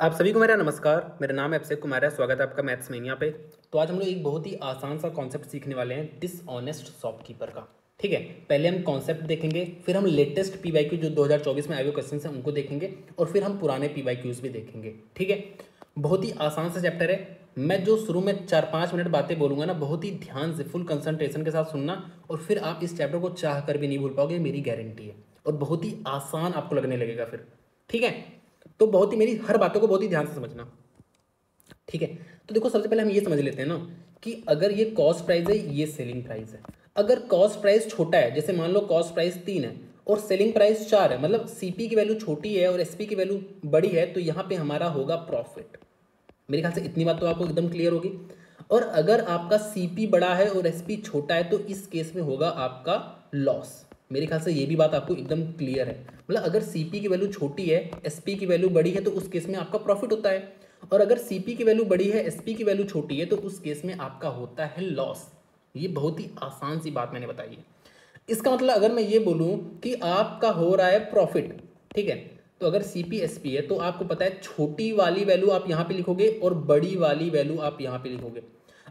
आप सभी को मेरा नमस्कार। मेरा नाम है अभिषेक कुमार है। स्वागत है आपका मैथ्स में यहाँ पे। तो आज हम लोग एक बहुत ही आसान सा कॉन्सेप्ट सीखने वाले हैं, डिसऑनेस्ट शॉपकीपर का। ठीक है, पहले हम कॉन्सेप्ट देखेंगे, फिर हम लेटेस्ट पीवाईक्यू जो 2024 में आए हुए क्वेश्चन हैं उनको देखेंगे, और फिर हम पुराने पीवाईक्यूज भी देखेंगे। ठीक है, बहुत ही आसान सा चैप्टर है। मैं जो शुरू में 4-5 मिनट बातें बोलूँगा ना, बहुत ही ध्यान से फुल कंसंट्रेशन के साथ सुनना, और फिर आप इस चैप्टर को चाह कर भी नहीं भूल पाओगे, मेरी गारंटी है। और बहुत ही आसान आपको लगने लगेगा फिर। ठीक है, तो बहुत ही मेरी हर बातों को बहुत ही ध्यान से समझना। ठीक है, तो देखो सबसे पहले हम ये समझ लेते हैं ना कि अगर ये कॉस्ट प्राइस है, ये सेलिंग प्राइस है। अगर कॉस्ट प्राइस छोटा है, जैसे मान लो कॉस्ट प्राइस 3 है और सेलिंग प्राइस 4 है, मतलब सीपी की वैल्यू छोटी है और एसपी की वैल्यू बड़ी है, तो यहाँ पे हमारा होगा प्रॉफिट। मेरे ख्याल से इतनी बात तो आपको एकदम क्लियर होगी। और अगर आपका सीपी बड़ा है और एसपी छोटा है, तो इस केस में होगा आपका लॉस। मेरे ख्याल से ये भी बात आपको एकदम क्लियर है। मतलब अगर सीपी की वैल्यू छोटी है, एसपी की वैल्यू बड़ी है, तो उस केस में आपका प्रॉफिट होता है। और अगर सीपी की वैल्यू बड़ी है, एसपी की वैल्यू छोटी है, तो उस केस में आपका होता है लॉस। ये बहुत ही आसान सी बात मैंने बताई है। इसका मतलब अगर मैं ये बोलूं कि आपका हो रहा है प्रॉफिट, ठीक है, तो अगर सीपी एसपी है तो आपको पता है छोटी वाली वैल्यू आप यहां पे लिखोगे और बड़ी वाली वैल्यू आप यहां पे लिखोगे।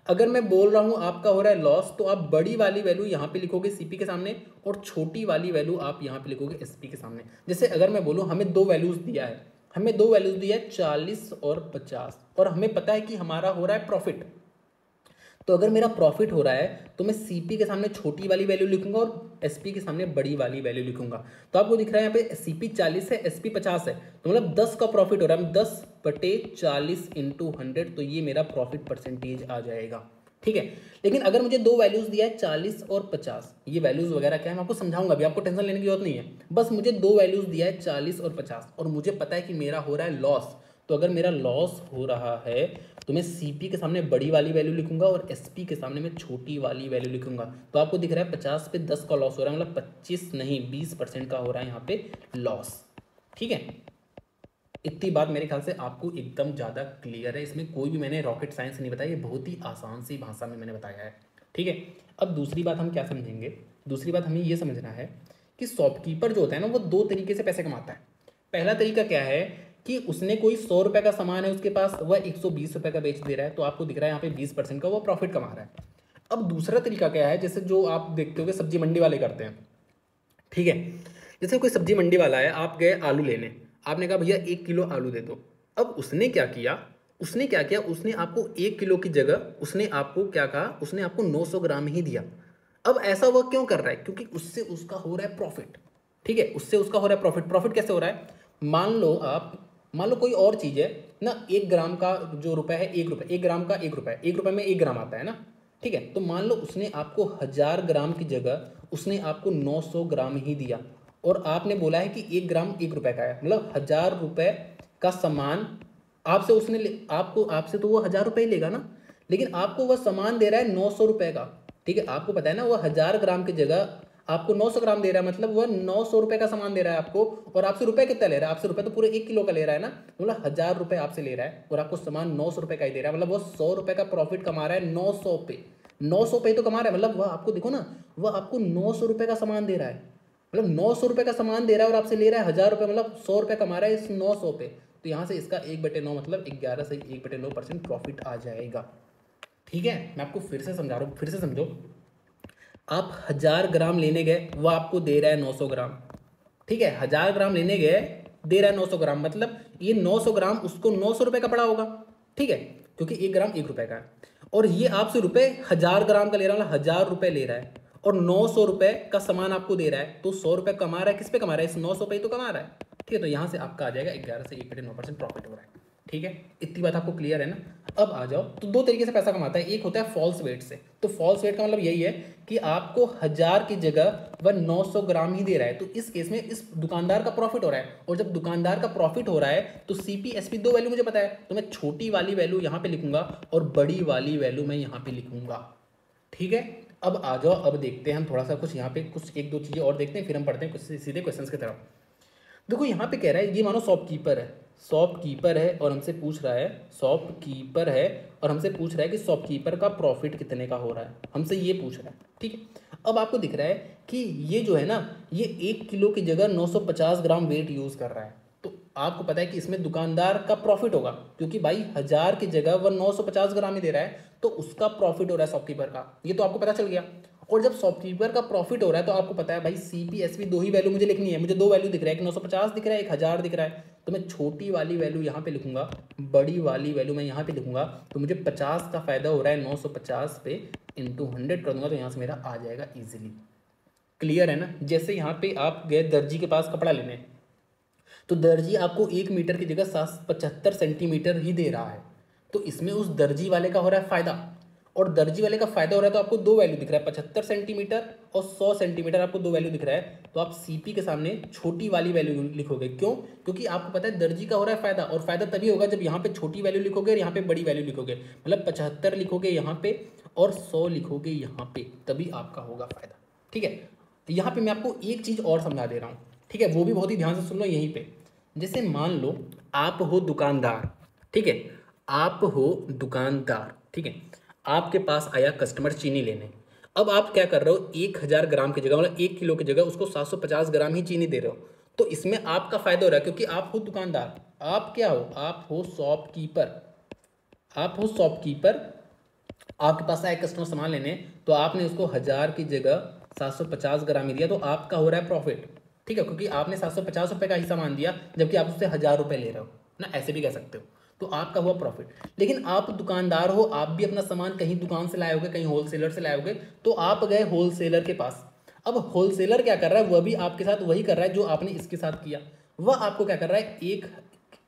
अगर मैं बोल रहा हूं आपका हो रहा है लॉस, तो आप बड़ी वाली वैल्यू यहां पे लिखोगे सीपी के सामने, और छोटी वाली वैल्यू आप यहां पे लिखोगे एसपी के सामने। जैसे अगर मैं बोलूं हमें दो वैल्यूज दिया है, हमें दो वैल्यूज दिया है 40 और 50, और हमें पता है कि हमारा हो रहा है प्रॉफिट। तो अगर मेरा प्रॉफिट हो रहा है तो मैं सीपी के सामने छोटी वाली वैल्यू लिखूंगा और एसपी के सामने बड़ी वाली वैल्यू लिखूंगा। तो आपको दिख रहा है यहाँ पे सीपी 40 है, एसपी 50 है, तो मतलब 10 का प्रॉफिट हो रहा है, 10/40 इंटू 100, तो ये मेरा प्रॉफिट परसेंटेज आ जाएगा। ठीक है, लेकिन अगर मुझे दो वैल्यूज दिया है 40 और 50, ये वैल्यूज वगैरह क्या है मैं आपको समझाऊंगा अभी, आपको टेंशन लेने की जरूरत नहीं है। बस मुझे दो वैल्यूज दिया है 40 और 50, और मुझे पता है कि मेरा हो रहा है लॉस। तो अगर मेरा लॉस हो रहा है तो मैं सीपी के सामने बड़ी वाली वैल्यू लिखूंगा और एसपी के सामने मैं छोटी वाली वैल्यू लिखूंगा। तो आपको दिख रहा है 50 पे 10 का लॉस हो रहा है, मतलब 25 नहीं 20% का हो रहा है यहाँ पे लॉस। ठीक है, इतनी बात मेरे ख्याल से आपको एकदम ज़्यादा क्लियर है। इसमें कोई भी मैंने रॉकेट साइंस नहीं बताया, ये बहुत ही आसान सी भाषा में मैंने बताया है। ठीक है, अब दूसरी बात हम क्या समझेंगे, दूसरी बात हमें ये समझना है कि शॉपकीपर जो होता है ना, वो दो तरीके से पैसे कमाता है। पहला तरीका क्या है कि उसने कोई 100 रुपये का सामान है उसके पास, वह 120 रुपये का बेच दे रहा है, तो आपको दिख रहा है यहाँ पे 20% का वो प्रॉफिट कमा रहा है। अब दूसरा तरीका क्या है, जैसे जो आप देखते हो सब्जी मंडी वाले करते हैं। ठीक है, जैसे कोई सब्जी मंडी वाला है, आप गए आलू लेने, आपने कहा भैया 1 किलो आलू दे दो। अब उसने क्या किया, उसने आपको 1 किलो की जगह उसने आपको क्या कहा, उसने आपको 900 ग्राम ही दिया। अब ऐसा वह क्यों कर रहा है, क्योंकि उससे उसका हो रहा है प्रॉफिट। ठीक है, उससे उसका हो रहा है प्रॉफिट। प्रॉफिट कैसे हो रहा है, मान लो कोई और चीज़ है ना, 1 ग्राम का जो रुपए है 1 रुपये, 1 ग्राम का 1 रुपये, 1 रुपये में 1 ग्राम आता है ना। ठीक है, तो मान लो उसने आपको 1000 ग्राम की जगह उसने आपको 900 ग्राम ही दिया, और आपने बोला है कि 1 ग्राम 1 रुपये का है, मतलब 1000 रुपये का सामान आपसे उसने आपको आपसे तो वो 1000 रुपये ही लेगा ना, लेकिन आपको वह सामान दे रहा है 900 रुपये का। ठीक है, आपको पता है ना, वह 1000 ग्राम की जगह आपको 900 ग्राम दे रहा है, मतलब वह 900 रुपये का सामान दे रहा है आपको, और आपसे रुपये कितना ले रहा है, आपसे रुपये तो पूरे 1 किलो का ले रहा है ना, मतलब 1000 रुपये आपसे ले रहा है और आपको सामान 900 रुपये का ही दे रहा है, मतलब वह 100 रुपये का प्रॉफिट कमा रहा है 900 पे। 900 पे तो कमा रहा है, मतलब वह आपको देखो ना, वह आपको 900 रुपये का सामान दे रहा है, मतलब 900 रुपये का सामान दे रहा है और आपसे ले रहा है 1000 रुपये, मतलब 100 रुपये कमा रहा है इस 900 पे। तो यहाँ से इसका 1/9 मतलब 11 से 1/9% प्रॉफिट आ जाएगा। ठीक है, मैं आपको फिर से समझा रहा हूँ, फिर से समझो। आप 1000 ग्राम लेने गए, वह आपको दे रहा है 900 ग्राम। ठीक है, 1000 ग्राम लेने गए, दे रहा है 900 ग्राम, मतलब ये 900 ग्राम उसको 900 रुपये का पड़ा होगा। ठीक है, क्योंकि 1 ग्राम 1 रुपये का है, और ये आपसे रुपये 1000 ग्राम का ले रहा है, मतलब 1000 रुपये ले रहा है, और 900 रुपये का सामान आपको दे रहा है, तो 100 रुपये कमा रहा है, किस पे कमा रहा है, इस 900 पे ही तो कमा रहा है। ठीक है, तो यहाँ से आपका आ जाएगा 11 से 1/9% प्रॉफिट हो रहा है। ठीक है, इतनी बात आपको क्लियर है ना। अब आ जाओ, तो दो तरीके से पैसा कमाता है, एक होता है फॉल्स वेट से। तो फॉल्स वेट का मतलब यही है कि आपको 1000 की जगह वह 900 ग्राम ही दे रहा है, तो इस केस में इस दुकानदार का प्रॉफिट हो रहा है, और जब दुकानदार का प्रॉफिट हो रहा है तो सीपी एसपी दो वैल्यू मुझे पता है, तो मैं छोटी वाली वैल्यू यहाँ पे लिखूंगा और बड़ी वाली वैल्यू मैं यहाँ पे लिखूंगा। ठीक है, अब आ जाओ, अब देखते हैं हम थोड़ा सा कुछ यहाँ पे कुछ एक दो चीज़ें और देखते हैं, फिर हम पढ़ते हैं कुछ सीधे क्वेश्चन की तरफ। देखो यहाँ पे कह रहा है, ये मानो शॉपकीपर है, शॉपकीपर है और हमसे पूछ रहा है, शॉपकीपर है और हमसे पूछ रहा है कि शॉपकीपर का प्रॉफिट कितने का हो रहा है, हमसे ये पूछ रहा है। ठीक है, अब आपको दिख रहा है कि ये जो है ना, ये 1 किलो की जगह 950 ग्राम वेट यूज़ कर रहा है, तो आपको पता है कि इसमें दुकानदार का प्रॉफिट होगा, क्योंकि भाई 1000 की जगह वह 950 ग्राम ही दे रहा है, तो उसका प्रॉफिट हो रहा है शॉपकीपर का, ये तो आपको पता चल गया। और जब शॉपकीपर का प्रॉफिट हो रहा है तो आपको पता है भाई CP/SV दो ही वैल्यू मुझे लिखनी है, मुझे दो वैल्यू दिख रहा है, एक 950 दिख रहा है, एक 1000 दिख रहा है, तो मैं छोटी वाली वैल्यू यहाँ पे लिखूंगा, बड़ी वाली वैल्यू मैं यहाँ पे लिखूंगा, तो मुझे 50 का फायदा हो रहा है 950 पे इंटू 100 कर दूंगा, तो यहाँ से मेरा आ जाएगा ईजिली। क्लियर है ना। जैसे यहाँ पे आप गए दर्जी के पास कपड़ा लेने, तो दर्जी आपको 1 मीटर की जगह 75 सेंटीमीटर ही दे रहा है, तो इसमें उस दर्जी वाले का हो रहा है फायदा, और दर्जी वाले का फायदा हो रहा है, तो आपको दो वैल्यू दिख रहा है 75 सेंटीमीटर और 100 सेंटीमीटर, आपको दो वैल्यू दिख रहा है, तो आप CP के सामने छोटी वाली वैल्यू लिखोगे। क्यों? क्योंकि आपको पता है दर्जी का हो रहा है फायदा, और फायदा तभी होगा जब यहाँ पे छोटी वैल्यू लिखोगे और यहाँ पे बड़ी वैल्यू लिखोगे, मतलब 75 लिखोगे यहाँ पे और 100 लिखोगे यहाँ पे, तभी आपका होगा फायदा। ठीक है, यहाँ पे मैं आपको एक चीज़ और समझा दे रहा हूँ, ठीक है, वो भी बहुत ही ध्यान से सुन लो यहीं पे। जैसे मान लो आप हो दुकानदार, ठीक है, आप हो दुकानदार, ठीक है, आपके पास आया कस्टमर चीनी लेने, अब आप क्या कर रहे हो, 1000 ग्राम की जगह मतलब 1 किलो की जगह उसको 750 ग्राम ही चीनी दे रहे हो, तो इसमें आपका फायदा हो रहा है, क्योंकि आप हो दुकानदार, आप क्या हो, आप हो शॉपकीपर, आप हो शॉपकीपर, आपके पास आए कस्टमर सामान लेने, तो आपने उसको 1000 की जगह 750 ग्राम ही दिया, तो आपका हो रहा है प्रॉफिट। ठीक है, क्योंकि आपने 750 रुपये का ही सामान दिया, जबकि आप उससे 1000 रुपये ले रहे हो ना, ऐसे भी कह सकते हो, तो आपका हुआ प्रॉफिट। लेकिन आप दुकानदार हो, आप भी अपना सामान कहीं दुकान से लाए होगे, कहीं होलसेलर से लाए होगे, तो आप गए होलसेलर के पास। अब होलसेलर क्या कर रहा है, वह भी आपके साथ वही कर रहा है जो आपने इसके साथ किया। वह आपको क्या कर रहा है,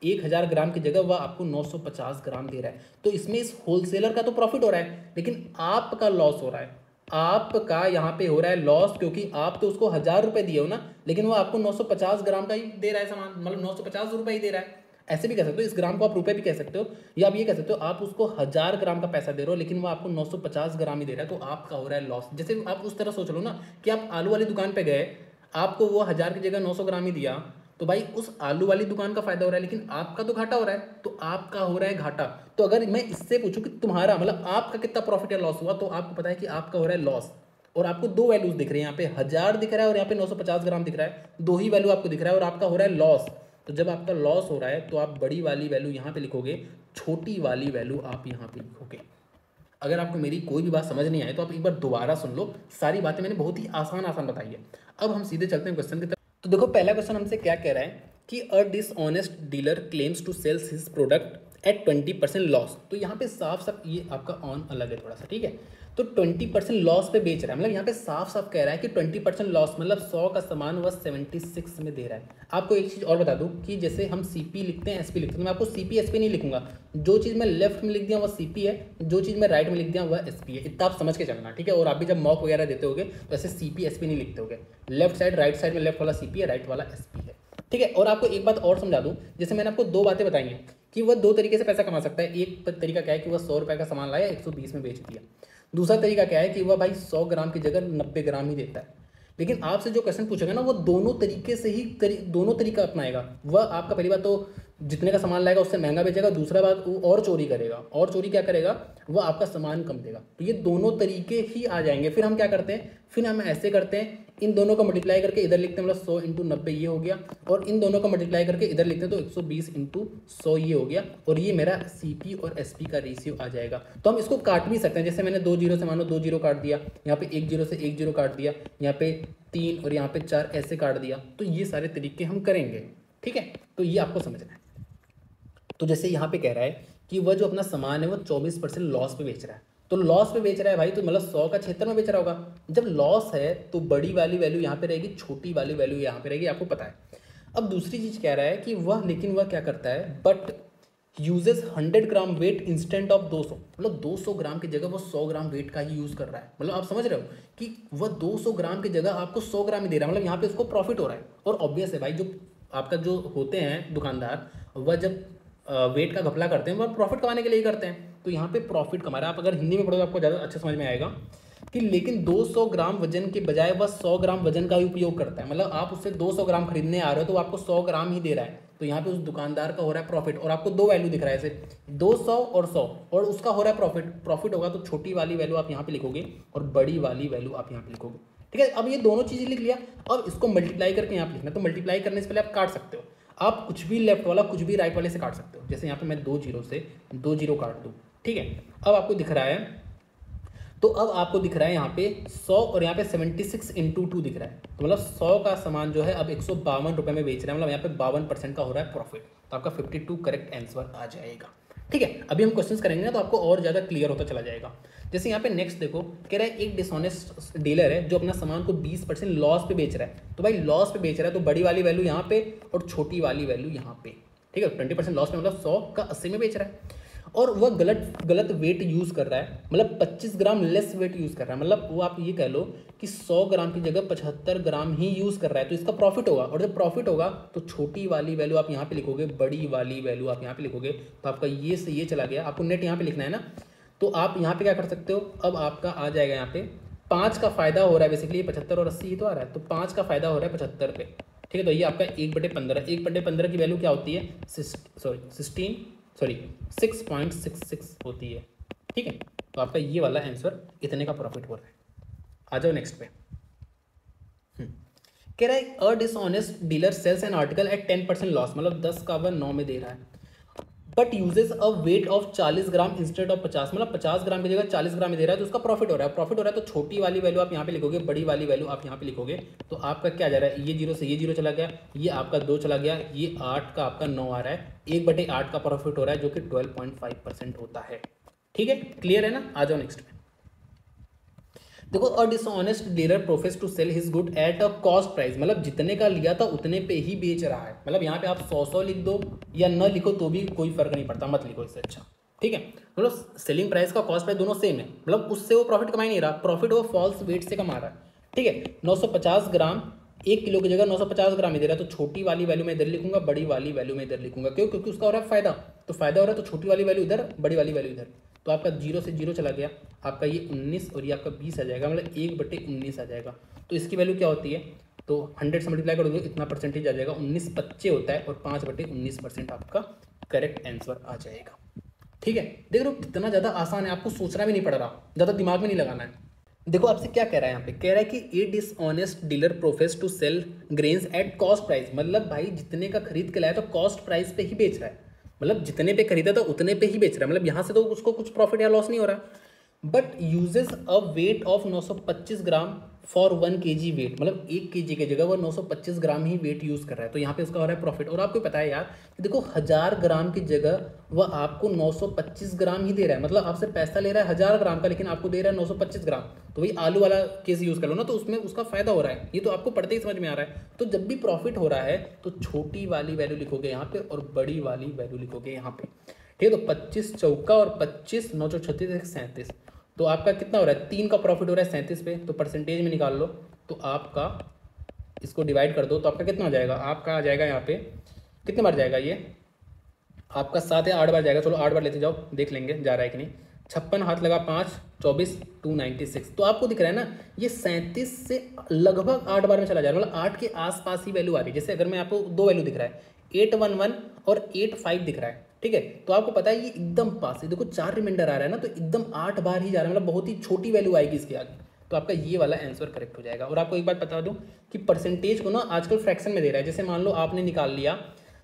1000 ग्राम की जगह वह आपको 950 ग्राम दे रहा है, तो इसमें इस होलसेलर का तो प्रॉफिट हो रहा है, लेकिन आपका लॉस हो रहा है, आपका यहाँ पे हो रहा है लॉस, क्योंकि आप तो उसको 1000 रुपये दिए हो ना, लेकिन वो आपको 950 ग्राम का ही दे रहा है सामान, मतलब 950 रुपये ही दे रहा है। ऐसे भी कह सकते हो, इस ग्राम को आप रुपए भी कह सकते हो, या आप ये कह सकते हो आप उसको 1000 ग्राम का पैसा दे रहे हो, लेकिन वो आपको 950 ग्राम ही दे रहा है, तो आपका हो रहा है लॉस। जैसे आप उस तरह सोच लो ना कि आप आलू वाली दुकान पे गए, आपको वो 1000 की जगह 900 ग्राम ही दिया, तो भाई उस आलू वाली दुकान का फायदा हो रहा है, लेकिन आपका तो घाटा हो रहा है, तो आपका हो रहा है घाटा। तो अगर मैं इससे पूछूं कि तुम्हारा मतलब आपका कितना प्रॉफिट या लॉस हुआ, तो आपको पता है कि आपका हो रहा है लॉस, और आपको दो वैल्यूज दिख रही है, यहाँ पे 1000 दिख रहा है और यहाँ पे 950 ग्राम दिख रहा है, दो ही वैल्यू आपको दिख रहा है, और आपका हो रहा है लॉस। तो जब आपका लॉस हो रहा है तो आप बड़ी वाली वैल्यू यहाँ पे लिखोगे, छोटी वाली वैल्यू आप यहाँ पे लिखोगे। अगर आपको मेरी कोई भी बात समझ नहीं आए तो आप एक बार दोबारा सुन लो, सारी बातें मैंने बहुत ही आसान आसान बताई है। अब हम सीधे चलते हैं क्वेश्चन की तरफ। तो देखो पहला क्वेश्चन हमसे क्या कह रहा है कि a dishonest dealer claims to sells his product at 20% loss. तो यहाँ पे साफ साफ ये आपका ऑन अलग है थोड़ा सा, ठीक है, तो 20% लॉस पे बेच रहा है, मतलब यहाँ पे साफ साफ कह रहा है कि 20% लॉस मतलब 100 का सामान वह 76 में दे रहा है। आपको एक चीज़ और बता दूँ कि जैसे हम CP लिखते हैं SP लिखते हैं, तो मैं आपको CP/SP नहीं लिखूंगा, जो चीज़ मैं लेफ्ट में लिख दिया वह CP है, जो चीज़ मैं राइट में लिख दिया वह SP है, इतना आप समझ के चलना, ठीक है। और आप भी जब मॉक वगैरह देते होगे तो ऐसे CP/SP नहीं लिखते होगे, लेफ्ट साइड राइट साइड में लेफ्ट वाला CP है, राइट वाला SP है, ठीक है। और आपको एक बात और समझा दूं, जैसे मैंने आपको दो बातें बताई हैं कि वह दो तरीके से पैसा कमा सकता है। एक तरीका क्या है कि वह 100 रुपये का सामान लाया 120 में बेच दिया। दूसरा तरीका क्या है कि वह भाई 100 ग्राम की जगह 90 ग्राम ही देता है। लेकिन आपसे जो क्वेश्चन पूछेगा ना वो दोनों तरीके से ही दोनों तरीका अपनाएगा। वह आपका पहली बात तो जितने का सामान लाएगा उससे महंगा बेचेगा, दूसरा बात वो और चोरी करेगा, और चोरी क्या करेगा, वह आपका सामान कम देगा। तो ये दोनों तरीके ही आ जाएंगे। फिर हम क्या करते हैं, फिर हम ऐसे करते हैं, इन दोनों को मल्टीप्लाई करके इधर लिखते हैं, मतलब 100 × 90 ये हो गया, और इन दोनों को मल्टीप्लाई करके इधर लिखते हैं तो 120 × 100 ये हो गया, और ये मेरा CP और SP का रेशियो आ जाएगा। तो हम इसको काट भी सकते हैं, जैसे मैंने 2 जीरो से मानो 2 जीरो काट दिया, यहाँ पे 1 जीरो से 1 जीरो काट दिया, यहाँ पे 3 और यहाँ पे 4 ऐसे काट दिया, तो ये सारे तरीके हम करेंगे, ठीक है। तो ये आपको समझना है। तो जैसे यहाँ पे कह रहा है कि वह जो अपना सामान है वो 24% लॉस पे बेच रहा है, तो लॉस पे बेच रहा है भाई, तो मतलब 100 का 76 में बेच रहा होगा। जब लॉस है तो बड़ी वाली वैल्यू यहाँ पे रहेगी, छोटी वाली वैल्यू यहाँ पे रहेगी, आपको पता है। अब दूसरी चीज़ कह रहा है कि वह, लेकिन वह क्या करता है, but uses 100 gram weight instant of 200, मतलब 200 ग्राम की जगह वो 100 ग्राम वेट का ही यूज़ कर रहा है। मतलब आप समझ रहे हो कि वह 200 ग्राम की जगह आपको 100 ग्राम ही दे रहा है, मतलब यहाँ पे उसको प्रॉफिट हो रहा है। और ऑब्वियस है भाई, जो आपका जो होते हैं दुकानदार, वह जब वेट का घपला करते हैं वह प्रॉफिट कमाने के लिए ही करते हैं, तो यहाँ पे प्रॉफिट कमा रहा है। आप अगर हिंदी में पढ़ोगे आपको ज़्यादा अच्छा समझ में आएगा कि लेकिन 200 ग्राम वजन के बजाय वह 100 ग्राम वजन का ही उपयोग करता है, मतलब आप उससे 200 ग्राम खरीदने आ रहे हो तो आपको 100 ग्राम ही दे रहा है, तो यहाँ पे उस दुकानदार का हो रहा है प्रॉफिट। और आपको दो वैल्यू दिख रहा है ऐसे 200 और 100, और उसका हो रहा है प्रॉफिट होगा, तो छोटी वाली वैल्यू आप यहाँ पे लिखोगे और बड़ी वाली वैल्यू आप यहाँ पे लिखोगे, ठीक है। अब ये दोनों चीज़ें लिख लिया, अब इसको मल्टीप्लाई करके यहाँ पे लिखना, तो मल्टीप्लाई करने से पहले आप काट सकते हो। आप कुछ भी लेफ्ट वाला कुछ भी राइट वाले से काट सकते हो। जैसे यहाँ पे मैं 2 जीरो से 2 जीरो काट दूँ, ठीक है। अब आपको दिख रहा है, तो अब आपको दिख रहा है यहाँ पे 100 और यहाँ पे 76 इंटू 2 दिख रहा है। तो मतलब 100 का सामान जो है अब 152 रुपये में बेच रहा है, मतलब यहाँ पे 52% का हो रहा है प्रॉफिट। तो आपका 52 करेक्ट आंसर आ जाएगा, ठीक है। अभी हम क्वेश्चंस करेंगे ना तो आपको और ज़्यादा क्लियर होता चला जाएगा। जैसे यहाँ पे नेक्स्ट देखो, कह रहा है एक डिसऑनेस्ट डीलर है जो अपना सामान को 20% लॉस पे बेच रहा है। तो भाई लॉस पे बेच रहा है तो बड़ी वाली वैल्यू यहाँ पे और छोटी वाली वैल्यू यहाँ पे, ठीक है। 20% लॉस पे मतलब 100 का 80 में बेच रहा है, और वह गलत वेट यूज़ कर रहा है, मतलब 25 ग्राम लेस वेट यूज़ कर रहा है। मतलब वो आप ये कह लो कि 100 ग्राम की जगह 75 ग्राम ही यूज़ कर रहा है, तो इसका प्रॉफिट होगा। और जब प्रॉफिट होगा तो छोटी वाली वैल्यू आप यहाँ पे लिखोगे, बड़ी वाली वैल्यू आप यहाँ पे लिखोगे। तो आपका ये से ये चला गया, आपको नेट यहाँ पे लिखना है ना, तो आप यहाँ पे क्या कर सकते हो, अब आपका आ जाएगा यहाँ पे 5 का फायदा हो रहा है बेसिकली, 75 और 80 ही तो आ रहा है, तो 5 का फायदा हो रहा है 75 पे, ठीक है। तो ये आपका 1/15, 1/15 की वैल्यू क्या होती है, 6.66 होती है, ठीक है। तो आपका ये वाला आंसर इतने का प्रॉफिट हो रहा है। आ जाओ नेक्स्ट पे। कह रहा है a dishonest dealer sells an article at 10% loss, मतलब 10 का वह 9 में दे रहा है, but uses a weight of 40 gram instead of 50, मतलब 50 ग्राम की जगह 40 ग्राम में दे रहा है, तो उसका प्रॉफिट हो रहा है। प्रॉफिट हो रहा है तो छोटी वाली वैल्यू आप यहाँ पे लिखोगे, बड़ी वाली वैल्यू आप यहाँ पे लिखोगे। तो आपका क्या जा रहा है, ये 0 से ये 0 चला गया, ये आपका 2 चला गया, ये 8 का आपका 9 आ रहा है, 1/8 का प्रॉफिट हो रहा है जो कि 12.5% होता है, ठीक है। क्लियर है ना, आ जाओ नेक्स्ट में। देखो a dishonest dealer profess to sell his good at a cost price, मतलब जितने का लिया था उतने पे ही बेच रहा है। मतलब यहाँ पे आप 100 लिख दो या न लिखो तो भी कोई फर्क नहीं पड़ता, मत लिखो, इससे अच्छा, ठीक है। मतलब सेलिंग प्राइस का कॉस्ट प्राइस दोनों सेम है, मतलब उससे वो प्रॉफिट कमा ही नहीं रहा, प्रॉफिट वो फॉल्स वेट से कमा रहा है, ठीक है। 950 ग्राम 1 किलो की जगह 950 ग्राम इधर है, तो छोटी वाली वैल्यू में इधर लिखूंगा, बड़ी वाली वैल्यू में इधर लिखूंगा, क्यों, क्योंकि उसका हो रहा है फायदा, तो फायदा हो रहा है तो छोटी वाली वैल्यू इधर, बड़ी वाली वैल्यू इधर। तो आपका 0 से 0 चला गया, आपका ये 19 और ये आपका 20 आ जाएगा, मतलब 1/19 आ जाएगा। तो इसकी वैल्यू क्या होती है, तो 100 से मल्टीप्लाई कर दोगे इतना परसेंटेज आ जाएगा, 19/25 होता है, और 5/19% आपका करेक्ट आंसर आ जाएगा, ठीक है। देख लो कितना ज़्यादा आसान है, आपको सोचना भी नहीं पड़ रहा, ज़्यादा दिमाग में नहीं लगाना है। देखो आपसे क्या कह रहा है यहाँ पे, कह रहा है कि a dishonest dealer profess to sell grains at cost price, मतलब भाई जितने का खरीद के लाया तो कॉस्ट प्राइस पे ही बेच रहा है, मतलब जितने पे खरीदा था उतने पे ही बेच रहा है, मतलब यहाँ से तो उसको कुछ प्रॉफिट या लॉस नहीं हो रहा। But uses a weight of 925 gram for 1 kg weight, मतलब 1 kg की जगह वो 925 ग्राम ही वेट यूज़ कर रहा है, तो यहाँ पे उसका हो रहा है प्रॉफिट। और आपको पता है यार कि देखो 1000 ग्राम की जगह वह आपको 925 ग्राम ही दे रहा है, मतलब आपसे पैसा ले रहा है 1000 ग्राम का, लेकिन आपको दे रहा है 925 ग्राम। तो वही आलू वाला केस यूज़ कर लो ना, तो उसमें उसका फायदा हो रहा है, ये तो आपको पढ़ते ही समझ में आ रहा है। तो जब भी प्रॉफिट हो रहा है तो छोटी वाली वैल्यू लिखोगे यहाँ पे और बड़ी वाली वैल्यू लिखोगे यहाँ पे, ठीक है। तो 25 चौका और 25 9 36 37, तो आपका कितना हो रहा है, 3 का प्रॉफिट हो रहा है 37 पे, तो परसेंटेज में निकाल लो, तो आपका इसको डिवाइड कर दो तो आपका कितना हो जाएगा, आपका आ जाएगा यहाँ पे कितने बार जाएगा, ये आपका 7 या 8 बार जाएगा, चलो 8 बार लेते जाओ, देख लेंगे जा रहा है कि नहीं। 56 हाथ लगा 5 24 296, तो आपको दिख रहा है ना ये 37 से लगभग 8 बार में चला जा रहा है, मतलब 8 के आसपास ही वैल्यू आ रही है। जैसे अगर मैं आपको दो वैल्यू दिख रहा है 811 और 85 दिख रहा है, ठीक है, तो आपको पता है ये एकदम पास है, देखो 4 रिमाइंडर आ रहा है ना, तो एकदम 8 बार ही जा रहा है, मतलब बहुत ही छोटी वैल्यू आएगी इसके आगे, तो आपका ये वाला आंसर करेक्ट हो जाएगा। और आपको एक बात बता दूं कि परसेंटेज को ना आजकल फ्रैक्शन में दे रहा है, जैसे मान लो आपने निकाल लिया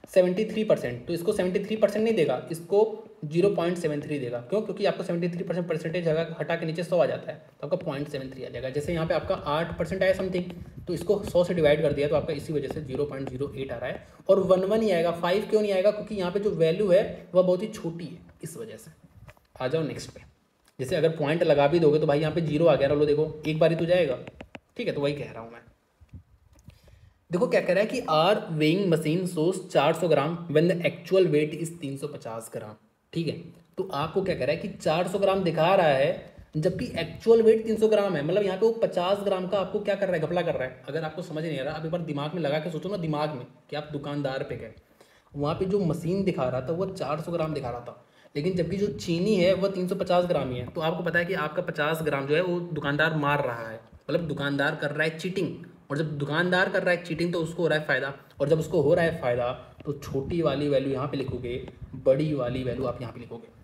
73%, तो इसको 73% नहीं देगा, इसको 0.73 देगा, क्यों, क्योंकि आपको 73% परसेंटेज हटा के नीचे 100 आ जाता है, तो आपका 0.73 आ जाएगा। जैसे यहाँ पे आपका 8% आया समथिंग, तो इसको 100 से डिवाइड कर दिया, तो आपका इसी वजह से 0.08 आ रहा है, और 11 ही आएगा, 5 क्यों नहीं आएगा, क्योंकि यहाँ पे जो वैल्यू है वह बहुत ही छोटी है, इस वजह से। आ जाओ नेक्स्ट पे, जैसे अगर पॉइंट लगा भी दोगे तो भाई यहाँ पे 0 आ गया, लो देखो एक बार ही तो जाएगा, ठीक है, तो वही कह रहा हूँ मैं। देखो क्या कह रहा है कि our weighing machine shows 400 gram when the actual weight is 350 gram, ठीक है। तो आपको क्या कह रहा है कि 400 ग्राम दिखा रहा है जबकि एक्चुअल वेट 300 ग्राम है, मतलब यहाँ पे वो 50 ग्राम का आपको क्या कर रहा है, घपला कर रहा है। अगर आपको समझ नहीं आ रहा, आप एक बार दिमाग में लगा के सोचो ना, दिमाग में कि आप दुकानदार पे गए, वहाँ पे जो मशीन दिखा रहा था वो 400 ग्राम दिखा रहा था, लेकिन जबकि जो चीनी है वह 350 ग्राम ही है। तो आपको पता है कि आपका 50 ग्राम जो है वो दुकानदार मार रहा है, मतलब दुकानदार कर रहा है चीटिंग, और जब दुकानदार कर रहा है चीटिंग तो उसको हो रहा है फ़ायदा, और जब उसको हो रहा है फ़ायदा तो छोटी वाली वैल्यू यहाँ पे लिखोगे, बड़ी वाली वैल्यू आप यहाँ पे लिखोगे।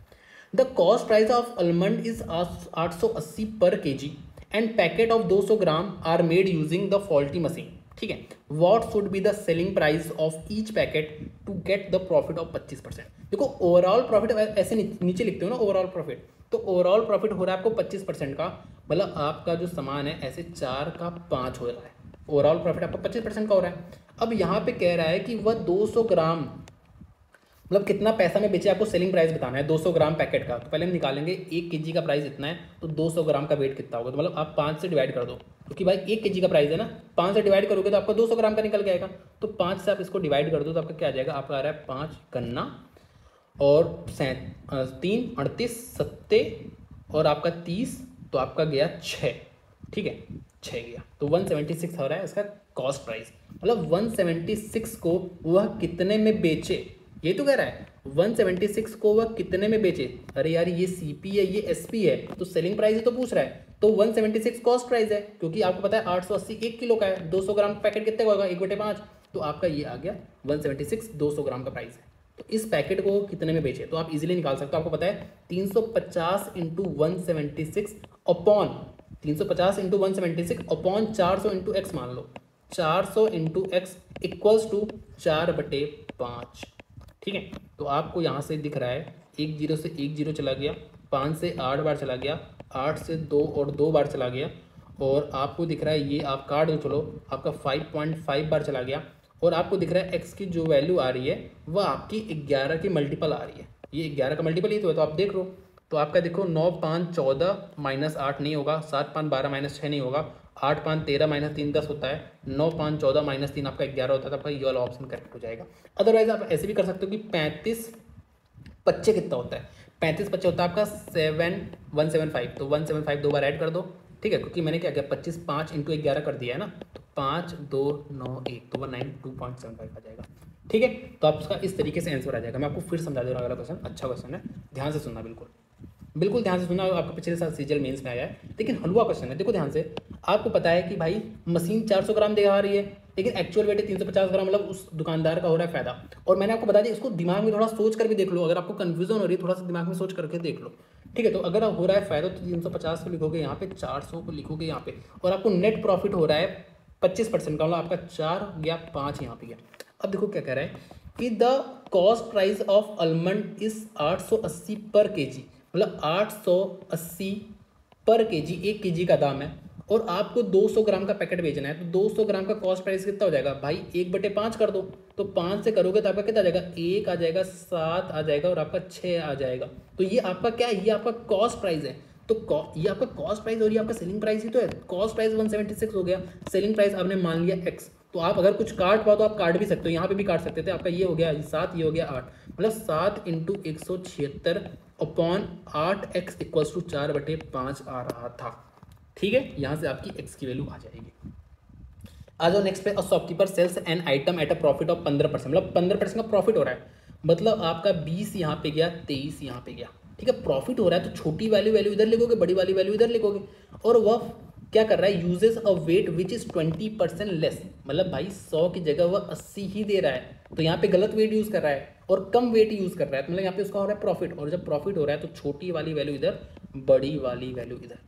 The cost price of almond is 880 per kg and packet of 200 gram are made using the faulty machine, ठीक है। What should be the selling price of each packet to get the profit of 25%। देखो overall profit ऐसे नीचे लिखते हो ना, overall profit, तो overall profit हो रहा है आपको 25% का, मतलब आपका जो सामान है ऐसे 4 का 5 हो रहा है, ओवरऑल प्रॉफिट आपका 25% का हो रहा है। अब यहाँ पे कह रहा है कि वह 200 ग्राम मतलब कितना पैसा में बेचे, आपको सेलिंग प्राइस बताना है 200 ग्राम पैकेट का। तो पहले हम निकालेंगे 1 केजी का प्राइस इतना है, तो 200 ग्राम का वेट कितना होगा, तो मतलब आप 5 से डिवाइड कर दो, क्योंकि भाई 1 केजी का प्राइस है ना, 5 से डिवाइड करोगे तो आपका 200 ग्राम का निकल के आएगा। तो 5 से आप इसको डिवाइड कर दो तो आपका क्या आ जाएगा, आपका आ रहा है 5 गन्ना और 3 38 सत्ते और आपका 30, तो आपका गया 6, ठीक है 6 गया, तो 176 हो रहा है इसका कॉस्ट प्राइस। मतलब 176 को वह कितने में बेचे, ये तो कह रहा है 176 को वह कितने में बेचे। अरे यार ये सीपी है ये एसपी है, तो सेलिंग प्राइस ही तो पूछ रहा है, तो 176 कॉस्ट प्राइस है, क्योंकि आपको पता है 880 1 किलो का है, 200 ग्राम पैकेट कितने का होगा 1/5, तो आपका ये आ गया 176 200 ग्राम का प्राइस है। तो इस पैकेट को कितने में बेचे, तो आप इजीली निकाल सकते हो, आपको पता है 350 into 176 upon 350 into 176 upon 400 into x मान लो, 400 इंटू एक्स इक्वल्स टू 4/5, ठीक है। तो आपको यहाँ से दिख रहा है 1 0 से 1 0 चला गया, 5 से 8 बार चला गया, 8 से 2 और 2 बार चला गया, और आपको दिख रहा है ये आप काट दो चलो, आपका 5.5 बार चला गया, और आपको दिख रहा है एक्स की जो वैल्यू आ रही है वह आपकी 11 की मल्टीपल आ रही है, ये 11 का मल्टीपल ही तो है, तो आप देख लो। तो आपका देखो 9 5 14 माइनस 8 नहीं होगा, 7 5 12 माइनस 6 नहीं होगा, 8 5 13 माइनस 3 10 होता है, 9 5 14 माइनस 3 आपका 11 होता है, तो आपका ये वाला ऑप्शन करेक्ट हो जाएगा। अदरवाइज आप ऐसे भी कर सकते हो कि 35 पच्चे कितना होता है, 35 पच्चे होता है आपका 175, तो 175 दो बार ऐड कर दो, ठीक है, क्योंकि मैंने क्या किया 25 5 इंटू 11 कर दिया है ना, तो 5 2 9 1, तो 192.75 आ जाएगा, ठीक है। तो आप उसका इस तरीके से आंसर आ जाएगा। मैं आपको फिर समझा दे रहा हूँ, अगला क्वेश्चन अच्छा क्वेश्चन है, ध्यान से सुनना, बिल्कुल बिल्कुल ध्यान से सुनना, आपका पिछले साल सीजीएल मेंस में आया है, लेकिन हलवा क्वेश्चन है, देखो ध्यान से। आपको पता है कि भाई मशीन 400 ग्राम दिखा रही है, लेकिन एक्चुअल वेट 350 ग्राम, मतलब उस दुकानदार का हो रहा है फायदा। और मैंने आपको बता दिया, इसको दिमाग में थोड़ा सोच कर भी देख लो, अगर आपको कंफ्यूजन हो रही है थोड़ा सा दिमाग में सोच करके देख लो, ठीक है। तो अगर हो रहा है फायदा तो 350 को लिखोगे यहाँ पे, 400 को लिखोगे यहाँ पे, और आपको नेट प्रॉफिट हो रहा है 25% का, मतलब आपका 4 गया 5 यहाँ पे गया। अब देखो क्या कह रहा है कि the cost price of almond is 880 पर केजी, मतलब 880 पर केजी, 1 केजी का दाम है, और आपको 200 ग्राम का पैकेट बेचना है, तो 200 ग्राम का कॉस्ट प्राइस कितना हो जाएगा भाई, 1/5 कर दो, तो 5 से करोगे तो आपका कितना आ जाएगा, 1 आ जाएगा, 7 आ जाएगा, और आपका 6 आ जाएगा। तो ये आपका क्या है, ये आपका कॉस्ट प्राइस है। तो ये आपका कॉस्ट प्राइस और ये आपका सेलिंग प्राइस ही तो है। कॉस्ट प्राइस 176 हो गया, सेलिंग प्राइस आपने मान लिया एक्स, तो आप अगर कुछ काट पाओ तो आप काट भी सकते हो, यहाँ पे भी काट सकते थे, आपका ये हो गया 7, ये हो गया 8, मतलब 7 into 176 upon 8x equals to 4/5 आ रहा था, ठीक है। यहाँ से आपकी x की वैल्यू आ जाएगी। आ जाओ नेक्स्ट पे, a shopkeeper sells an item at a profit of 15%, मतलब 15% का प्रॉफिट हो रहा है, मतलब आपका 20 यहाँ पे गया, 23 यहाँ पे गया, ठीक है। प्रॉफिट हो रहा है तो छोटी वैल्यू इधर लिखोगे, बड़ी वाली वैल्यू इधर लिखोगे, और वह क्या कर रहा है, uses a weight which is 20% less, मतलब भाई 100 की जगह वह 80 ही दे रहा है, तो यहाँ पे गलत वेट यूज कर रहा है और कम वेट यूज कर रहा है, तो मतलब यहाँ पे उसका हो रहा है प्रॉफिट, और जब प्रॉफिट हो रहा है तो छोटी वाली वैल्यू इधर, बड़ी वाली वैल्यू इधर,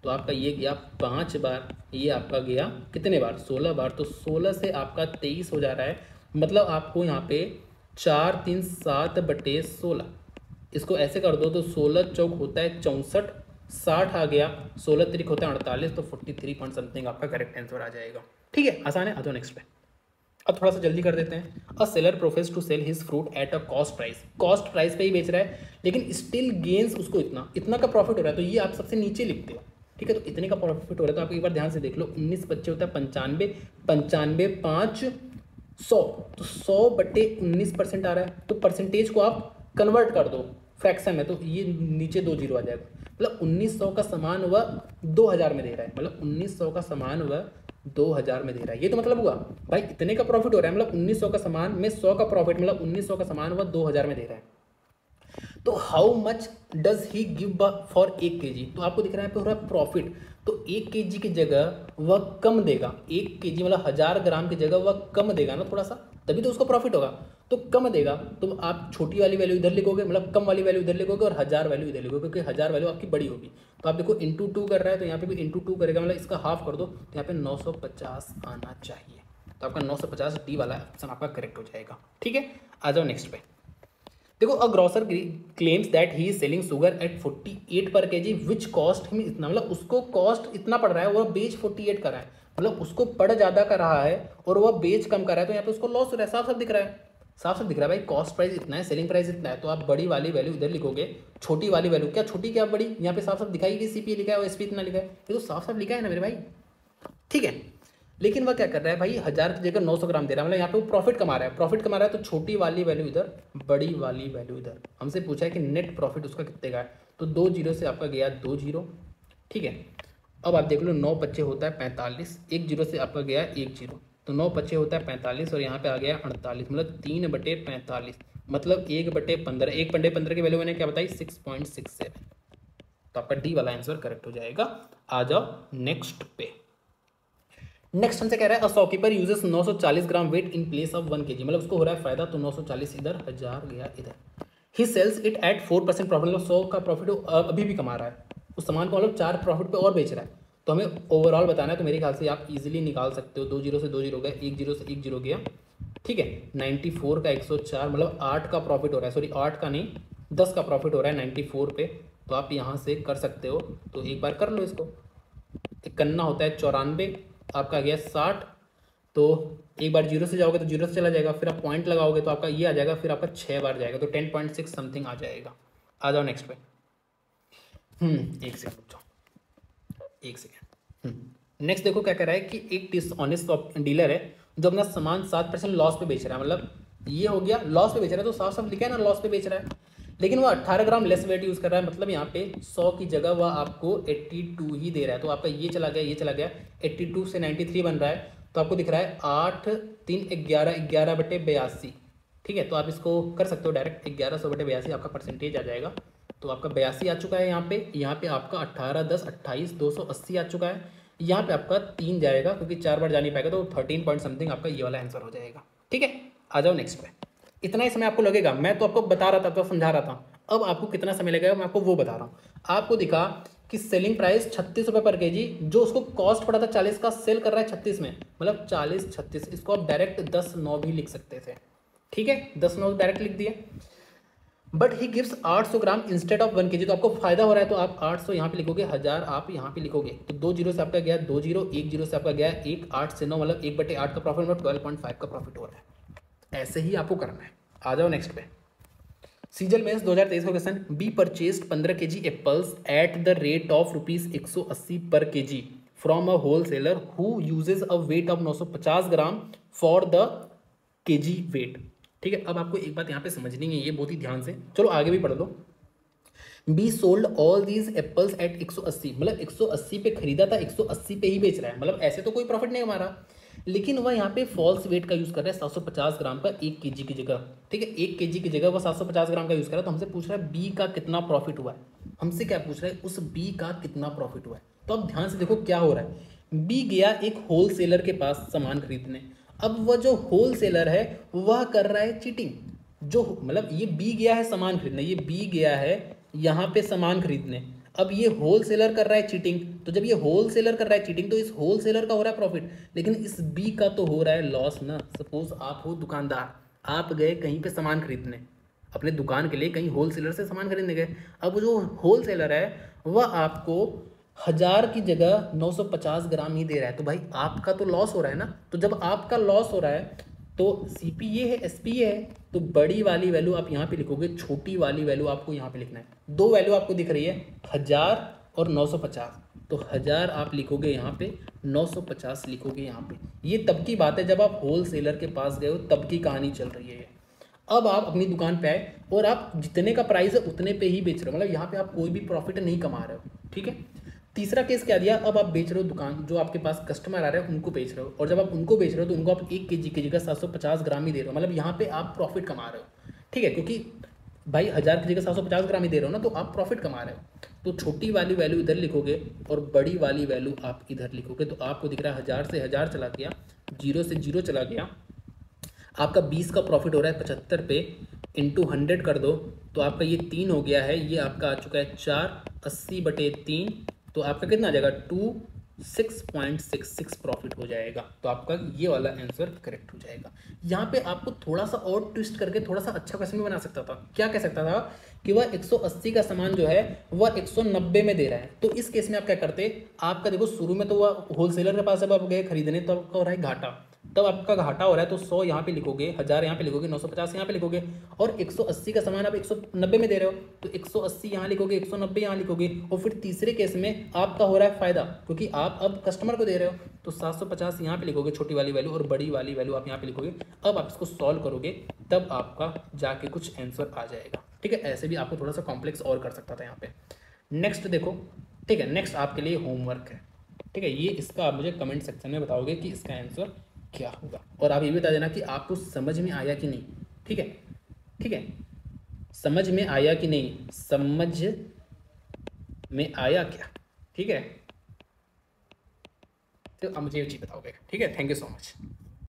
तो आपका ये गया 5 बार, ये आपका गया कितने बार, 16 बार, तो 16 से आपका 23 हो जा रहा है, मतलब आपको यहाँ पे 4 3 7/16, इसको ऐसे कर दो तो 16 चौक होता है 64, 60 आ गया, 16 त्रिक होता है 48, तो 43 पॉइंट समथिंग आपका करेक्ट आंसर आ जाएगा, ठीक है। आसान है, आ जाओ नेक्स्ट पे। अब थोड़ा सा जल्दी कर देते हैं। A seller profess to sell his fruit at a cost price पे ही बेच रहा है, लेकिन स्टिल गेन्स उसको इतना का प्रॉफिट हो रहा है, तो ये आप सबसे नीचे लिखते हो, ठीक है। तो इतने का प्रॉफिट हो रहा है, तो आप एक बार ध्यान से देख लो, 19 बच्चे होता है 95, 95 5 100, तो 100/19% आ रहा है, तो परसेंटेज को आप कन्वर्ट कर दो फ्रैक्शन में, तो ये नीचे 2 जीरो आ जाएगा, मतलब 1900 का सामान वह 2000 में दे रहा है, मतलब 1900 का सामान वह 2000 में दे रहा है, ये तो मतलब हुआ भाई इतने का प्रॉफिट हो रहा है, मतलब 1900 का सामान में 100 का प्रॉफिट, मतलब 1900 का सामान वह 2000 में दे रहा है। तो how much does he give for 1 KG, तो आपको दिख रहा है पे हो रहा है प्रॉफिट, तो 1 केजी की जगह वह कम देगा, 1 केजी मतलब 1000 ग्राम की जगह वह कम देगा ना थोड़ा सा, तभी तो उसको प्रॉफिट होगा, तो कम देगा, तो आप छोटी वाली वैल्यू इधर लिखोगे, मतलब कम वाली वैल्यू इधर लिखोगे, और 1000 वैल्यू इधर लिखोगे, क्योंकि 1000 वैल्यू आपकी बड़ी होगी। तो आप देखो इंटू 2 कर रहा है, तो यहाँ पे भी इंटू 2 करेगा, मतलब इसका हाफ कर दो, तो यहाँ पे 950 आना चाहिए, तो आपका 950 डी वाला ऑप्शन आपका करेक्ट हो जाएगा। ठीक है, आ जाओ नेक्स्ट पे। देखो, a grocer claims that he is selling sugar at 48 per KG which cost him इतना, मतलब उसको कॉस्ट इतना पड़ रहा है, वह बेच 48 कर रहा है, मतलब उसको पड़ ज़्यादा कर रहा है और वह बेच कम कर रहा है, तो यहाँ पे उसको लॉस हो रहा है। साफ साफ दिख रहा है, साफ साफ दिख रहा है भाई, कॉस्ट प्राइस इतना है, सेलिंग प्राइस इतना है, तो आप बड़ी वाली वैल्यू इधर लिखोगे, छोटी वाली वैल्यू, क्या छोटी क्या बड़ी, यहाँ पे साफ साफ दिखाई कि सीपी लिखा है और एसपी इतना लिखा है, ये तो साफ साफ लिखा है ना मेरे भाई। ठीक है, लेकिन वह क्या कर रहा है भाई, 1000 की जगह 900 ग्राम दे रहा है, मतलब यहाँ पे वो प्रॉफिट कमा रहा है, प्रॉफिट कमा रहा है, तो छोटी वाली वैल्यू इधर, बड़ी वाली वैल्यू इधर। हमसे पूछा है कि नेट प्रॉफिट उसका कितने का है, तो 2 जीरो से आपका गया 2 जीरो। ठीक है, अब आप देख लो 9 पच्चे होता है 45, 1 जीरो से आपका गया 1 जीरो, तो 9 पच्चे होता है 45 और यहाँ पे आ गया 48, मतलब 3/45, मतलब 1/15, 1/15 की वैल्यू मैंने क्या बताई 6.67, तो आपका डी वाला आंसर करेक्ट हो जाएगा। आ जाओ नेक्स्ट पे। नेक्स्ट हमसे कह रहा है a shopkeeper uses 940 gram weight in place of 1 kg, मतलब उसको हो रहा है फायदा, तो 940 इधर, 1000 गया इधर। ही सेल्स इट एट 4% प्रॉफिट, मतलब 100 का प्रॉफिट अभी भी कमा रहा है उस सामान को, मतलब 4 प्रॉफिट पे और बेच रहा है, तो हमें ओवरऑल बताना है। तो मेरे ख्याल से आप इजीली निकाल सकते हो, 2 जीरो से 2 जीरो गया, 1 जीरो से 1 जीरो गया। ठीक है, 94 का 104, मतलब 8 का प्रॉफिट हो रहा है, सॉरी 8 का नहीं 10 का प्रॉफिट हो रहा है 94 पे, तो आप यहाँ से कर सकते हो, तो एक बार कर लो इसको। करना होता है 94, आपका गया 60, तो एक बार जीरो से जाओगे तो जीरो से चला जाएगा, फिर आप पॉइंट लगाओगे तो आपका ये आ जाएगा, फिर आपका 6 बार जाएगा, तो 10.6 समथिंग आ जाएगा। आ जाओ नेक्स्ट पे। एक सेकंड रुक जाओ, एक सेकंड। नेक्स्ट देखो क्या कह रहा है कि एक डिसऑनेस्ट डीलर है जो अपना सामान 7% लॉस पे बेच रहा है, मतलब ये हो गया लॉस पे बेच रहा है, तो साफ साफ लिखा है ना लॉस पे बेच रहा है, लेकिन वो 18 ग्राम लेस वेट यूज़ कर रहा है, मतलब यहाँ पे 100 की जगह वह आपको 82 ही दे रहा है, तो आपका ये चला गया, ये चला गया, 82 से 93 बन रहा है, तो आपको दिख रहा है 8 3 11 11/82। ठीक है, तो आप इसको कर सकते हो डायरेक्ट, 1100/82 आपका परसेंटेज आ जाएगा, तो आपका 82 आ चुका है यहाँ पे आपका 18 10 28 280 आ चुका है, यहाँ पे आपका 3 जाएगा क्योंकि 4 बार जा नहीं पाएगा, तो 13 पॉइंट समथिंग आपका ये वाला आंसर हो जाएगा। ठीक है, आ जाओ नेक्स्ट पे। इतना ही समय आपको लगेगा, मैं तो आपको बता रहा था, तो समझा रहा था, अब आपको कितना समय लगेगा मैं आपको वो बता रहा हूँ। आपको दिखा कि सेलिंग प्राइस 36 रुपये पर केजी, जो उसको कॉस्ट पड़ा था 40 का, सेल कर रहा है 36 में, मतलब 40 36, इसको आप डायरेक्ट 10/9 भी लिख सकते थे। ठीक है, 10/9 डायरेक्ट लिख दिए, but he gives 800 gram instead of 1 kg, तो आपको फायदा हो रहा है, तो आप 800 यहाँ पे लिखोगे, 1000 आप यहाँ पे लिखोगे, तो 2 जीरो से आपका गया 2 जीरो, 1 जीरो से आपका गया 1, 8 से 9, मतलब 1/8 का प्रॉफिट, मतलब 12.5 का प्रॉफिट हो रहा है। ऐसे ही आपको करना है। आ जाओ नेक्स्ट पे। सीजल मेंस 2023 का क्वेश्चन, B purchased 15 kg apples at the rate of ₹180 per kg from a whole seller who uses a weight of 950 gram for the kg weight. ठीक है, अब आपको एक बात यहाँ पे समझनी है, ये बहुत ही ध्यान से, चलो आगे भी पढ़ लो। B sold all these apples at 180, मतलब 180 पे खरीदा था, 180 पे ही बेच रहा है, मतलब ऐसे तो कोई प्रॉफिट नहीं हमारा, लेकिन वह यहाँ पे फॉल्स वेट का यूज़ कर रहा है, 750 ग्राम का 1 kg की जगह। ठीक है, 1 kg की जगह वह 750 ग्राम का यूज़ कर रहा है, तो हमसे पूछ रहा है बी का कितना प्रॉफिट हुआ है, हमसे क्या पूछ रहा है, उस बी का कितना प्रॉफिट हुआ है। तो अब ध्यान से देखो क्या हो रहा है, बी गया एक होल सेलर के पास सामान खरीदने, अब वह जो होल सेलर है वह कर रहा है चीटिंग, जो मतलब ये बी गया है सामान खरीदने, ये बी गया है यहाँ पे सामान खरीदने, अब ये होल सेलर कर रहा है चीटिंग, तो जब ये होल सेलर कर रहा है चीटिंग तो इस होल सेलर का हो रहा है प्रॉफिट, लेकिन इस बी का तो हो रहा है लॉस ना। सपोज आप हो दुकानदार, आप गए कहीं पे सामान खरीदने अपने दुकान के लिए, कहीं होल सेलर से सामान खरीदने गए, अब जो होल सेलर है वह आपको 1000 की जगह 950 ग्राम ही दे रहा है, तो भाई आपका तो लॉस हो रहा है ना। तो जब आपका लॉस हो रहा है तो सीपी ये है, एसपी ये है, तो बड़ी वाली वैल्यू आप यहाँ पे लिखोगे, छोटी वाली वैल्यू आपको यहाँ पे लिखना है। दो वैल्यू आपको दिख रही है 1000 और 950, तो 1000 आप लिखोगे यहाँ पे, 950 लिखोगे यहाँ पे। ये तब की बात है जब आप होल सेलर के पास गए हो, तब की कहानी चल रही है। अब आप अपनी दुकान पे आए और आप जितने का प्राइस है उतने पे ही बेच रहे हो, मतलब यहाँ पे आप कोई भी प्रॉफिट नहीं कमा रहे हो। ठीक है, तीसरा केस क्या दिया, अब आप बेच रहे हो दुकान, जो आपके पास कस्टमर आ रहे हैं उनको बेच रहे हो, और जब आप उनको बेच रहे हो तो उनको आप 1 kg की जगह 750 ग्राम ही दे रहे हो, मतलब यहाँ पे आप प्रॉफिट कमा रहे हो। ठीक है, क्योंकि भाई 1000 की जगह 750 ग्राम ही दे रहे हो ना, तो आप प्रॉफिट कमा रहे हो। तो छोटी वाली वैल्यू इधर लिखोगे और बड़ी वाली वैल्यू आप इधर लिखोगे, तो आपको दिख रहा है 1000 से 1000 चला गया, 0 से 0 चला गया, आपका 20 का प्रॉफिट हो रहा है 75 पे, इंटू 100 कर दो तो आपका ये 3 हो गया है, ये आपका आ चुका है 4, 80/3, तो आपका कितना आ जाएगा 6.66 प्रॉफिट हो जाएगा। तो आपका ये वाला आंसर करेक्ट हो जाएगा। यहाँ पे आपको थोड़ा सा और ट्विस्ट करके थोड़ा सा अच्छा क्वेश्चन भी बना सकता था। क्या कह सकता था कि वह 180 का सामान जो है वह 190 में दे रहा है। तो इस केस में आप क्या करते, आपका देखो शुरू में तो वह होलसेलर के पास जब आप गए खरीदने तो आपका हो रहा है घाटा, तब आपका घाटा हो रहा है तो 100 यहाँ पे लिखोगे, 1000 यहाँ पे लिखोगे, 950 यहाँ पे लिखोगे, और 180 का सामान आप 190 में दे रहे हो तो 180 यहाँ लिखोगे, 190 यहाँ लिखोगे, और फिर तीसरे केस में आपका हो रहा है फायदा क्योंकि आप अब कस्टमर को दे रहे हो तो 750 यहाँ पे लिखोगे छोटी वाली वैल्यू, और बड़ी वाली वैल्यू आप यहाँ पे लिखोगे। अब आप इसको सॉल्व करोगे तब आपका जाके कुछ आंसर आ जाएगा। ठीक है, ऐसे भी आपको थोड़ा सा कॉम्प्लेक्स और कर सकता था यहाँ पे। नेक्स्ट देखो, ठीक है, नेक्स्ट आपके लिए होमवर्क है। ठीक है, ये इसका आप मुझे कमेंट सेक्शन में बताओगे कि इसका आंसर क्या होगा, और आप ये भी बता देना कि आपको समझ में आया कि नहीं। ठीक है, ठीक है, समझ में आया कि नहीं, समझ में आया क्या। ठीक है, तो आप मुझे ये चीज़ बताओगे। ठीक है, थैंक यू सो मच।